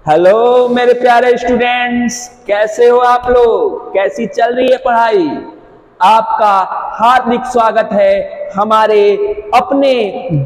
Hello मेरे प्यारे students, कैसे हो आप लोग? कैसी चल रही है पढ़ाई? आपका हार्दिक स्वागत है हमारे अपने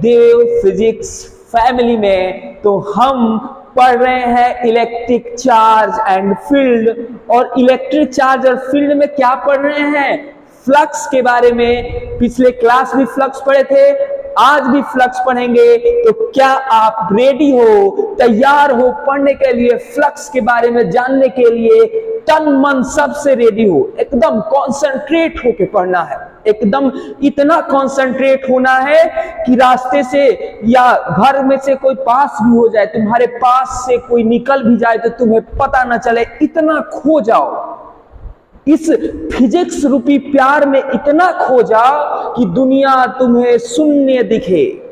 देव फिजिक्स फैमिली में। तो हम पढ़ रहे हैं इलेक्ट्रिक चार्ज एंड फील्ड। और इलेक्ट्रिक चार्ज और फील्ड में क्या पढ़ रहे हैं? फ्लक्स के बारे में। पिछले क्लास भी फ्लक्स पढ़े थे, आज भी फ्लक्स पढ़ेंगे। तो क्या आप रेडी हो, तैयार हो पढ़ने के लिए, फ्लक्स के बारे में जानने के लिए? तन मन सबसे रेडी हो, एकदम कॉन्सेंट्रेट होके पढ़ना है। एकदम इतना कॉन्सेंट्रेट होना है कि रास्ते से या घर में से कोई पास भी हो जाए, तुम्हारे पास से कोई निकल भी जाए तो तुम्हें पता ना चले, इतना खो जाओ इस फिजिक्स रूपी प्यार में, इतना खो जाओ कि दुनिया तुम्हें शून्य दिखे,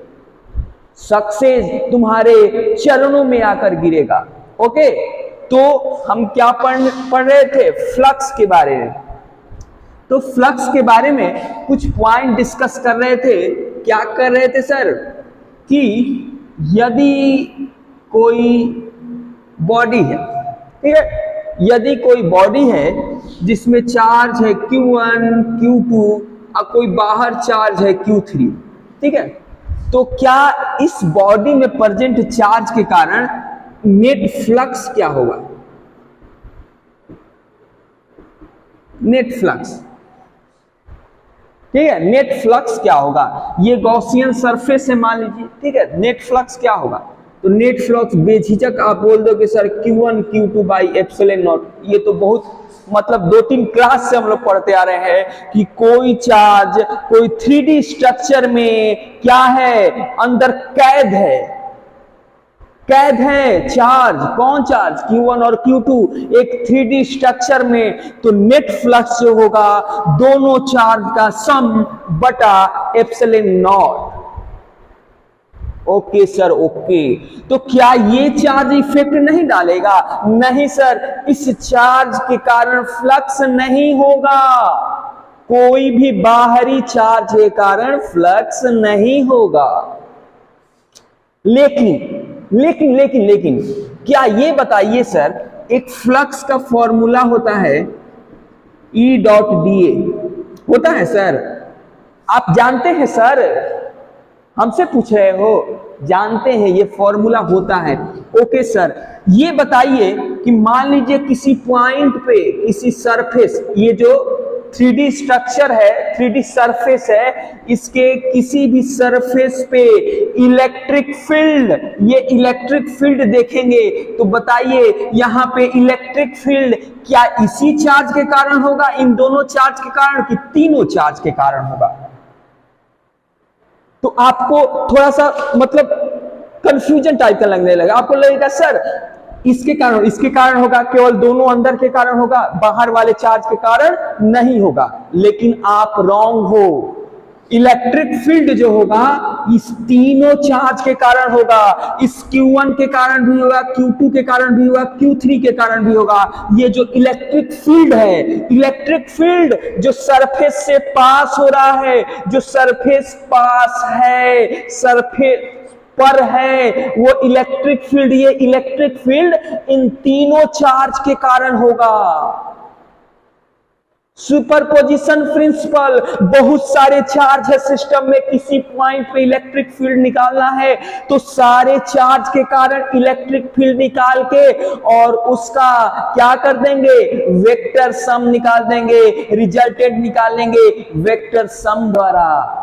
सक्सेस तुम्हारे चरणों में आकर गिरेगा। ओके, तो हम क्या पढ़ रहे थे? फ्लक्स के बारे में। तो फ्लक्स के बारे में कुछ पॉइंट डिस्कस कर रहे थे। क्या कर रहे थे सर? कि यदि कोई बॉडी है, ठीक है, यदि कोई बॉडी है जिसमें चार्ज है Q1, Q2 और कोई बाहर चार्ज है Q3, ठीक है, तो क्या इस बॉडी में प्रेजेंट चार्ज के कारण नेट फ्लक्स क्या होगा? नेट फ्लक्स, ठीक है, नेट फ्लक्स क्या होगा? ये गॉसियन सरफेस है मान लीजिए, ठीक है, नेट फ्लक्स क्या होगा? तो नेट फ्लक्स बेझिझक आप बोल दो कि sir Q1 Q2 by epsilon not. ये तो बहुत मतलब 2-3 क्लास से हम लोग पढ़ते आ रहे हैं कि कोई चार्ज कोई 3D स्ट्रक्चर में क्या है, अंदर कैद है चार्ज। कौन चार्ज? Q1 और Q2 एक 3D स्ट्रक्चर में। तो नेट फ्लक्स जो होगा दोनों चार्ज का सम बटा epsilon not. Okay sir, okay. तो क्या ये चार्ज इफेक्ट नहीं डालेगा? नहीं सर, इस चार्ज के कारण फ्लक्स नहीं होगा। कोई भी बाहरी चार्ज के कारण फ्लक्स नहीं होगा। लेकिन क्या ये बताइए सर, एक फ्लक्स का फॉर्मूला होता है E.dA, होता है सर? आप जानते हैं सर? हमसे पूछ रहे हो? जानते हैं ये फॉर्मूला होता है। ओके सर, ये बताइए कि मान लीजिए किसी पॉइंट पे, किसी सरफेस, ये जो 3D स्ट्रक्चर है, 3D सरफेस है, इसके किसी भी सरफेस पे इलेक्ट्रिक फील्ड, ये इलेक्ट्रिक फील्ड देखेंगे तो बताइए यहां पे इलेक्ट्रिक फील्ड क्या इसी चार्ज के कारण होगा, इन दोनों चार्ज के कारण, कि तीनों चार्ज के कारण होगा? तो आपको थोड़ा सा मतलब कंफ्यूजन टाइप का लगने लगा। आपको लगेगा सर इसके कारण होगा, केवल दोनों अंदर के कारण होगा, बाहर वाले चार्ज के कारण नहीं होगा। लेकिन आप रॉन्ग हो। इलेक्ट्रिक फील्ड जो होगा इस तीनों चार्ज के कारण होगा। इस Q1 के कारण भी होगा, Q2 के कारण भी होगा, Q3 के कारण भी होगा। ये जो इलेक्ट्रिक फील्ड है, इलेक्ट्रिक फील्ड जो सरफेस से पास हो रहा है, जो सरफेस पास है, सरफेस पर है, वो इलेक्ट्रिक फील्ड, ये इलेक्ट्रिक फील्ड इन तीनों चार्ज के कारण होगा। सुपरपोजिशन प्रिंसिपल, बहुत सारे चार्ज है सिस्टम में, किसी पॉइंट पे इलेक्ट्रिक फील्ड निकालना है तो सारे चार्ज के कारण इलेक्ट्रिक फील्ड निकाल के और उसका क्या कर देंगे? वेक्टर सम निकाल देंगे, रिजल्टेंट निकाल लेंगे वेक्टर सम द्वारा।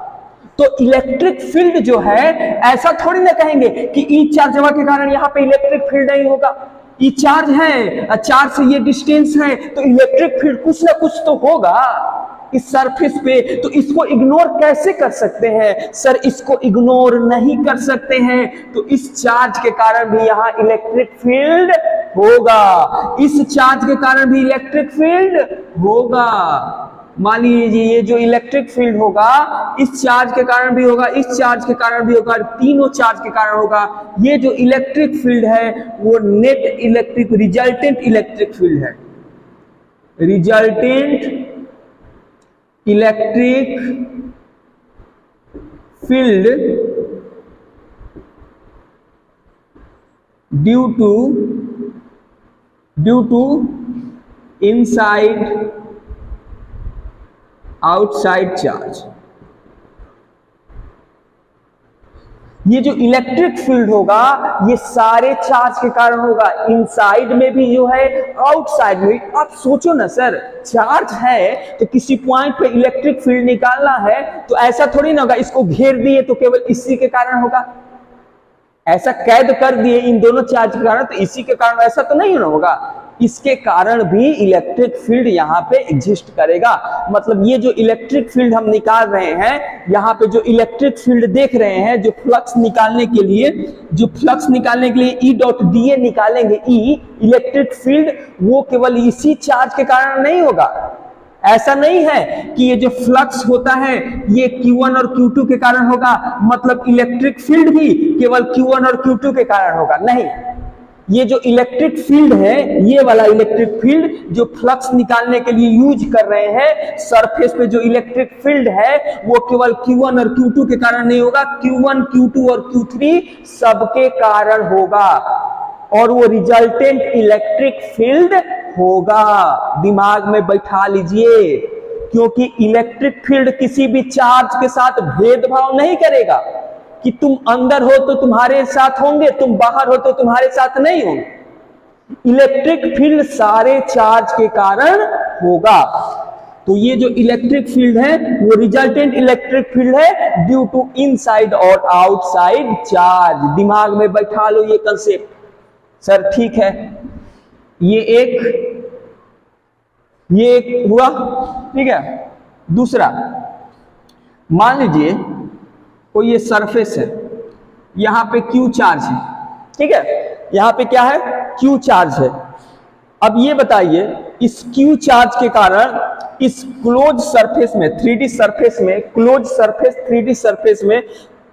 तो इलेक्ट्रिक फील्ड जो है, ऐसा थोड़ी ना कहेंगे कि ई चार्ज जमा के कारण यहां पे इलेक्ट्रिक फील्ड नहीं होगा। ई चार्ज है, चार्ज से ये डिस्टेंस है, तो इलेक्ट्रिक फील्ड कुछ ना कुछ तो होगा इस सरफेस पे। तो इसको इग्नोर कैसे कर सकते हैं सर? इसको इग्नोर नहीं कर सकते हैं। तो इस चार्ज के कारण भी यहां इलेक्ट्रिक फील्ड होगा, इस चार्ज के कारण भी इलेक्ट्रिक फील्ड होगा। मान लीजिए ये जो इलेक्ट्रिक फील्ड होगा इस चार्ज के कारण भी होगा, इस चार्ज के कारण भी होगा, तीनों चार्ज के कारण होगा। ये जो इलेक्ट्रिक फील्ड है वो net electric, resultant electric field है, resultant electric field due to due to inside outside charge. ये जो इलेक्ट्रिक फील्ड होगा ये सारे चार्ज के कारण होगा, इनसाइड में भी जो है आउटसाइड में। आप सोचो ना सर, चार्ज है तो किसी पॉइंट पे इलेक्ट्रिक फील्ड निकालना है तो ऐसा थोड़ी ना होगा इसको घेर दिए तो केवल इसी के कारण होगा, ऐसा कैद कर दिए इन दोनों चार्ज के कारण तो इसी के कारण, ऐसा तो नहीं होगा। इसके कारण भी इलेक्ट्रिक फील्ड यहाँ पे एग्जिस्ट करेगा। मतलब ये जो इलेक्ट्रिक फील्ड हम निकाल रहे हैं, यहाँ पे जो इलेक्ट्रिक फील्ड देख रहे हैं, जो फ्लक्स निकालने के लिए ई डॉट डी ए निकालेंगे, ई इलेक्ट्रिक फील्ड, वो केवल इसी चार्ज के कारण नहीं होगा। ऐसा नहीं है कि ये जो फ्लक्स होता है ये Q1 और Q2 के कारण होगा, मतलब इलेक्ट्रिक फील्ड भी केवल Q1 और Q2 के कारण होगा, नहीं। ये जो इलेक्ट्रिक फील्ड है, ये वाला इलेक्ट्रिक फील्ड जो फ्लक्स निकालने के लिए यूज कर रहे हैं, सरफेस पे जो इलेक्ट्रिक फील्ड है वो केवल Q1 और Q2 के कारण नहीं होगा, Q1, Q2 और Q3 सबके कारण होगा और वो रिजल्टेंट इलेक्ट्रिक फील्ड होगा। दिमाग में बैठा लीजिए, क्योंकि इलेक्ट्रिक फील्ड किसी भी चार्ज के साथ भेदभाव नहीं करेगा कि तुम अंदर हो तो तुम्हारे साथ होंगे, तुम बाहर हो तो तुम्हारे साथ नहीं होंगे। इलेक्ट्रिक फील्ड सारे चार्ज के कारण होगा। तो ये जो इलेक्ट्रिक फील्ड है वो रिजल्टेंट इलेक्ट्रिक फील्ड है ड्यू टू इनसाइड और आउटसाइड चार्ज। दिमाग में बैठा लो ये कंसेप्ट। सर ठीक है, ये एक हुआ, ठीक है। दूसरा, मान लीजिए कोई ये सरफेस है, यहां पे Q चार्ज है, ठीक है, यहां पे क्या है, Q चार्ज है। अब ये बताइए इस Q चार्ज के कारण इस क्लोज सरफेस में, 3D सरफेस में, क्लोज सरफेस 3D सरफेस में,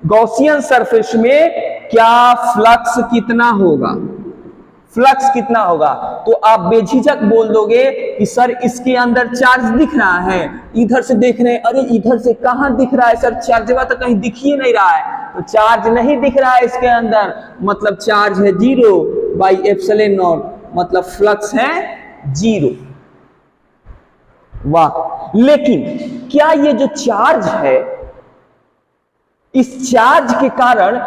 गॉसियन सरफेस में क्या फ्लक्स कितना होगा, फ्लक्स कितना होगा? तो आप बेझिझक बोल दोगे कि सर इसके अंदर चार्ज दिख रहा है, इधर से देख रहे हैं, अरे इधर से कहां दिख रहा है सर, चार्ज तो कहीं दिख ही नहीं रहा है। तो चार्ज नहीं दिख रहा है इसके अंदर, मतलब चार्ज है 0 बाई एप्सिलॉन नॉट, मतलब फ्लक्स है 0। वाह, लेकिन क्या ये जो चार्ज है, इस चार्ज के कारण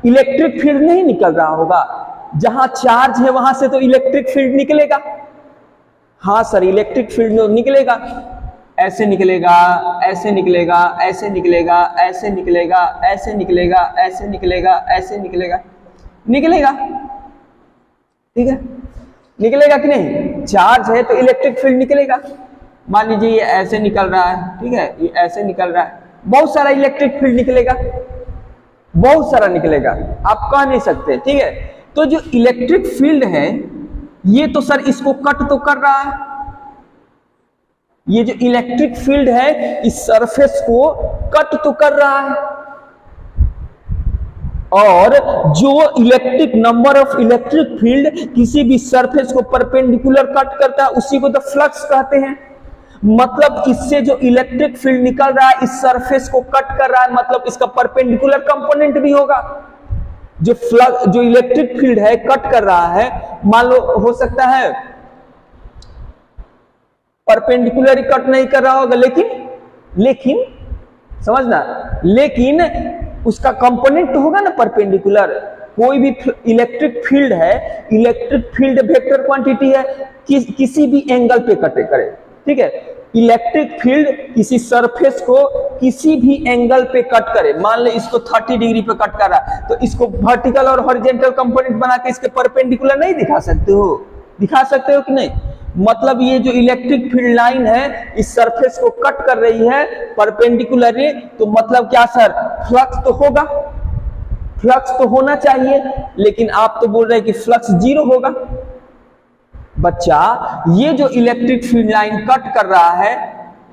इलेक्ट्रिक फील्ड नहीं निकल रहा होगा? जहां चार्ज है वहां से तो इलेक्ट्रिक फील्ड निकलेगा। हाँ सर, इलेक्ट्रिक फील्ड निकलेगा, ऐसे निकलेगा, ऐसे निकलेगा, ऐसे निकलेगा, ऐसे निकलेगा, ऐसे निकलेगा, ऐसे निकलेगा, ऐसे निकलेगा, निकलेगा, ठीक है, निकलेगा कि नहीं? चार्ज है तो इलेक्ट्रिक फील्ड निकलेगा। मान लीजिए ये ऐसे निकल रहा है, ठीक है, ये ऐसे निकल रहा है, बहुत सारा इलेक्ट्रिक फील्ड निकलेगा, बहुत सारा निकलेगा, आप कह नहीं सकते, ठीक है। तो जो इलेक्ट्रिक फील्ड है ये तो सर इसको कट तो कर रहा है, ये जो इलेक्ट्रिक फील्ड है इस सरफेस को कट तो कर रहा है, और जो electric number of electric field किसी भी सरफेस को परपेंडिकुलर कट करता है उसी को तो फ्लक्स कहते हैं। मतलब इससे जो इलेक्ट्रिक फील्ड निकल रहा है इस सरफेस को कट कर रहा है, मतलब इसका परपेंडिकुलर कंपोनेंट भी होगा। जो इलेक्ट्रिक फील्ड है कट कर रहा है, मान लो हो सकता है परपेंडिकुलर कट नहीं कर रहा होगा, लेकिन समझना, लेकिन उसका कंपोनेंट तो होगा ना परपेंडिकुलर। कोई भी इलेक्ट्रिक फील्ड है, इलेक्ट्रिक फील्ड वेक्टर क्वांटिटी है, किसी भी एंगल पे कट करे, ठीक है। इलेक्ट्रिक फील्ड किसी सरफेस को किसी भी एंगल पे कट करे, मान ले इसको 30 डिग्री पे कट कर रहा है, तो इसको वर्टिकल और हॉरिजॉन्टल कंपोनेंट बना के इसके परपेंडिकुलर नहीं दिखा सकते हो? दिखा सकते हो कि नहीं? मतलब ये जो इलेक्ट्रिक फील्ड लाइन है इस सरफेस को कट कर रही है परपेंडिकुलरली, तो मतलब क्या सर, फ्लक्स तो होगा, फ्लक्स तो होना चाहिए, लेकिन आप तो बोल रहे हैं कि फ्लक्स 0 होगा। बच्चा, ये जो इलेक्ट्रिक फील्ड लाइन कट कर रहा है,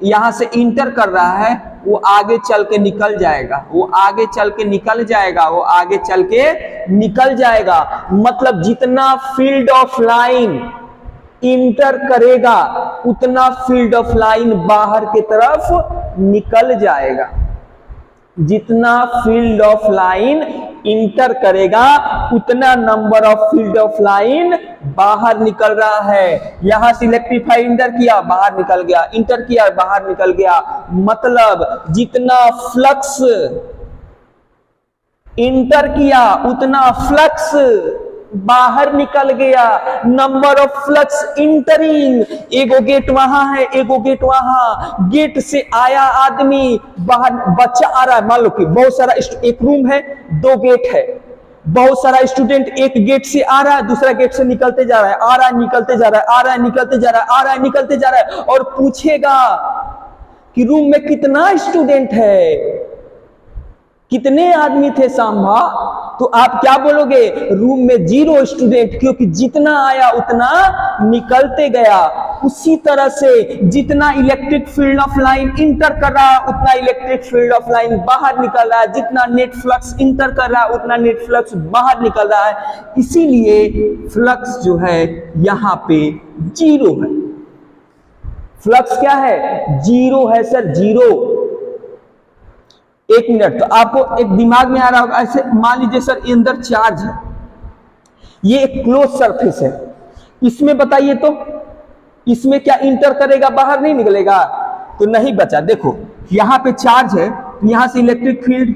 यहां से इंटर कर रहा है, वो आगे चल के निकल जाएगा, वो आगे चल के निकल जाएगा, वो आगे चल के निकल जाएगा। मतलब जितना फील्ड ऑफ लाइन इंटर करेगा उतना फील्ड ऑफ लाइन बाहर की तरफ निकल जाएगा। जितना फील्ड ऑफ लाइन इंटर करेगा उतना number of field of line बाहर निकल रहा है। यहां से इलेक्ट्रीफाई इंटर किया, बाहर निकल गया, इंटर किया, बाहर निकल गया। मतलब जितना फ्लक्स इंटर किया उतना फ्लक्स बाहर निकल गया। नंबर ऑफ फ्लक्स इंटरिंग, एगो गेट वहां है, एगो गेट वहां, गेट से आया आदमी, बाहर बच्चा आ रहा है। मान लो कि बहुत सारा एक रूम है, दो गेट है, बहुत सारा स्टूडेंट एक गेट से आ रहा है, दूसरा गेट से निकलते जा रहा है, आ रहा है निकलते जा रहा है, आ रहा है निकलते जा रहा है, आ रहा है निकलते जा रहा है, और पूछेगा कि रूम में कितना स्टूडेंट है, कितने आदमी थे सांभा, तो आप क्या बोलोगे? रूम में 0 स्टूडेंट, क्योंकि जितना आया उतना निकलते गया। उसी तरह से जितना electric field of line inter कर रहा है उतना इलेक्ट्रिक फील्ड ऑफ लाइन बाहर निकल रहा है, जितना नेट फ्लक्स इंटर कर रहा है उतना नेट फ्लक्स बाहर निकल रहा है। इसीलिए फ्लक्स जो है यहां पे 0 है। फ्लक्स क्या है? 0 है सर, 0। एक मिनट, तो आपको एक दिमाग में आ रहा होगा, ऐसे मान लीजिए सर ये अंदर चार्ज है, ये एक क्लोज सरफेस है, इसमें बताइए तो इसमें क्या इंटर करेगा, बाहर नहीं निकलेगा? तो नहीं बचा। देखो यहां पे चार्ज है, तो यहां से इलेक्ट्रिक फील्ड,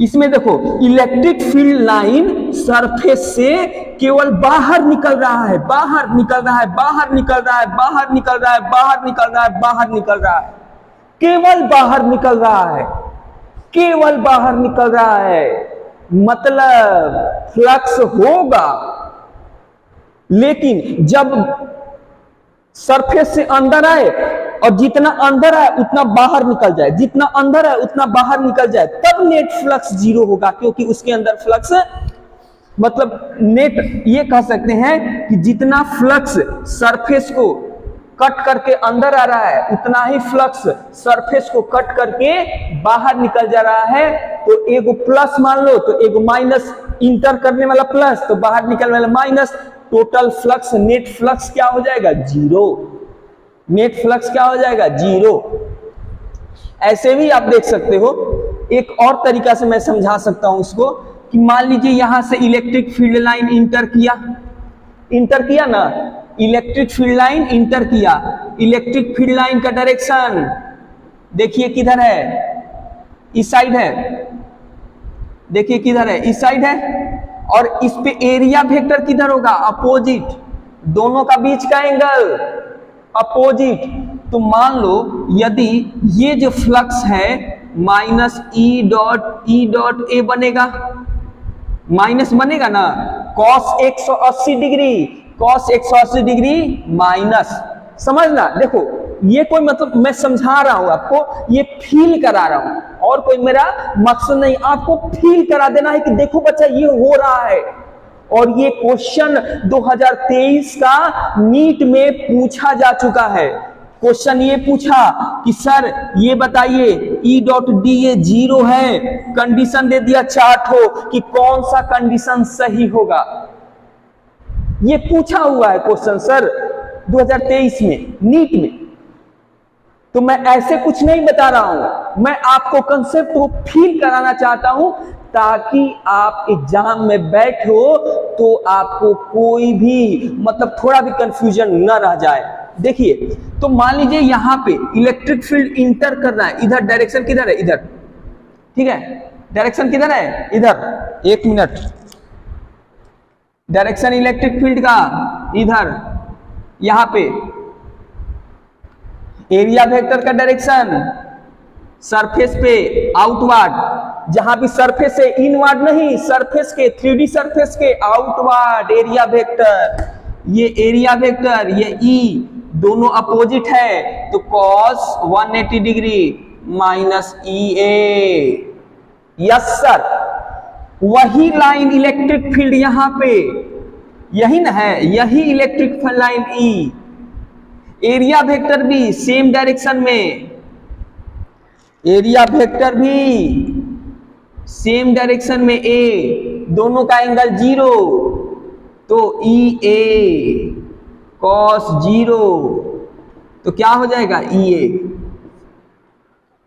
इसमें देखो इलेक्ट्रिक फील्ड लाइन सरफेस से केवल बाहर निकल रहा है, बाहर निकल रहा है, बाहर निकल रहा है, बाहर निकल रहा है, बाहर निकल रहा है, बाहर निकल रहा है, केवल बाहर निकल रहा है, केवल बाहर निकल रहा है। मतलब फ्लक्स होगा, लेकिन जब सरफेस से अंदर आए और जितना अंदर आए उतना बाहर निकल जाए, जितना अंदर आए उतना बाहर निकल जाए, तब नेट फ्लक्स 0 होगा, क्योंकि उसके अंदर फ्लक्स, मतलब नेट ये कह सकते हैं कि जितना फ्लक्स सरफेस को कट करके अंदर आ रहा है उतना ही फ्लक्स सरफेस को कट करके बाहर निकल जा रहा है। तो एगो प्लस मान लो, तो एगो माइनस, इंटर करने वाला प्लस तो बाहर निकलने वाला minus, total flux net flux क्या हो जाएगा? 0। नेट फ्लक्स क्या हो जाएगा? 0। ऐसे भी आप देख सकते हो, एक और तरीका से मैं समझा सकता हूं उसको, कि मान लीजिए यहां से इलेक्ट्रिक फील्ड लाइन इंटर किया, इंटर किया ना, इलेक्ट्रिक फील्ड लाइन इंटर किया, इलेक्ट्रिक फील्ड लाइन का डायरेक्शन देखिए किधर है? इस साइड है, देखिए किधर है? इस साइड है। और इस पे एरिया वेक्टर किधर होगा? अपोजिट, दोनों का बीच का एंगल अपोजिट। तो मान लो यदि ये जो फ्लक्स है माइनस ई डॉट ए बनेगा, माइनस बनेगा ना, cos 180 degree, cos 180 degree minus, समझना। देखो ये कोई मतलब मैं समझा रहा हूं आपको, ये फील करा रहा हूं, और कोई मेरा मकसद नहीं, आपको फील करा देना है कि देखो बच्चा ये हो रहा है। और ये क्वेश्चन 2023 का नीट में पूछा जा चुका है। क्वेश्चन ये पूछा कि सर ये बताइए ई डॉट डी ये 0 है, कंडीशन दे दिया चार्ट हो कि कौन सा कंडीशन सही होगा। ये पूछा हुआ है क्वेश्चन सर 2023 में नीट में। तो मैं ऐसे कुछ नहीं बता रहा हूं, मैं आपको कंसेप्ट को फील कराना चाहता हूं, ताकि आप एग्जाम में बैठो तो आपको कोई भी मतलब थोड़ा भी कंफ्यूजन न रह जाए। देखिए, तो मान लीजिए यहां पे इलेक्ट्रिक फील्ड इंटर कर रहा है, इधर डायरेक्शन किधर है? इधर, ठीक है, डायरेक्शन किधर है? इधर। एक मिनट, डायरेक्शन इलेक्ट्रिक फील्ड का इधर, यहां पे एरिया वेक्टर का डायरेक्शन सरफेस पे आउटवर्ड, जहां भी सरफेस है इनवर्ड नहीं, सरफेस के 3D सरफेस के आउटवर्ड एरिया वेक्टर। ये एरिया वेक्टर, ये ई दोनों अपोजिट है, तो cos 180 डिग्री माइनस ई ए। यस सर, वही लाइन इलेक्ट्रिक फील्ड यहां पे यही ना है, यही इलेक्ट्रिक फील्ड लाइन ई। एरिया वेक्टर भी सेम डायरेक्शन में, एरिया वेक्टर भी सेम डायरेक्शन में, ए दोनों का एंगल 0, तो ई ए कॉस 0, तो क्या हो जाएगा? ई ए।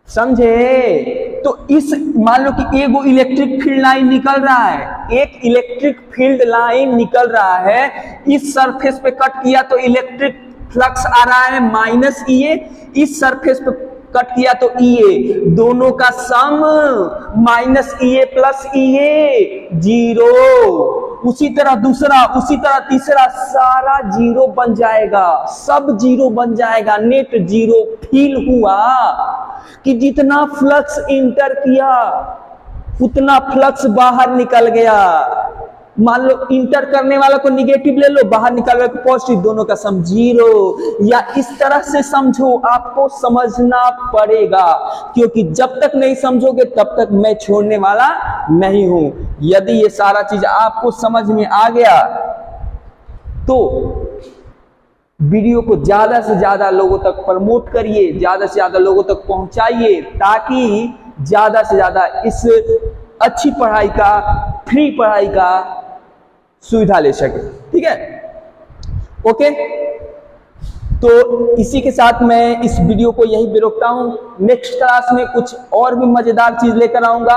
समझे? तो इस मान लो कि एगो इलेक्ट्रिक फील्ड लाइन निकल रहा है, एक इलेक्ट्रिक फील्ड लाइन निकल रहा है, इस सरफेस पे कट किया तो इलेक्ट्रिक फ्लक्स आ रहा है माइनस EA, इस सरफेस पे कट किया तो EA, दोनों का सम माइनस EA प्लस EA 0। उसी तरह दूसरा, उसी तरह तीसरा, सारा 0 बन जाएगा, सब 0 बन जाएगा, नेट 0। फील हुआ कि जितना फ्लक्स इंटर किया उतना फ्लक्स बाहर निकल गया। मान लो इंटर करने वाला को निगेटिव ले लो, बाहर निकल वाला को पॉजिटिव, दोनों का सम 0। या इस तरह से समझो, आपको समझना पड़ेगा, क्योंकि जब तक नहीं समझोगे तब तक मैं छोड़ने वाला नहीं हूं। यदि ये सारा चीज आपको समझ में आ गया तो वीडियो को ज्यादा से ज्यादा लोगों तक प्रमोट करिए, ज्यादा से ज्यादा लोगों तक पहुंचाइए, ताकि ज्यादा से ज्यादा इस अच्छी पढ़ाई का, फ्री पढ़ाई का सुविधा ले सके। ठीक है, ओके। तो इसी के साथ मैं इस वीडियो को यही पे रोकता हूं। नेक्स्ट क्लास में कुछ और भी मजेदार चीज लेकर आऊंगा।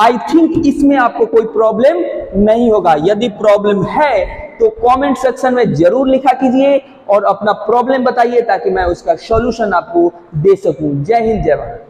आई थिंक इसमें आपको कोई प्रॉब्लम नहीं होगा। यदि प्रॉब्लम है तो कमेंट सेक्शन में जरूर लिखा कीजिए और अपना प्रॉब्लम बताइए, ताकि मैं उसका सॉल्यूशन आपको दे सकूं। जय हिंद, जय भारत।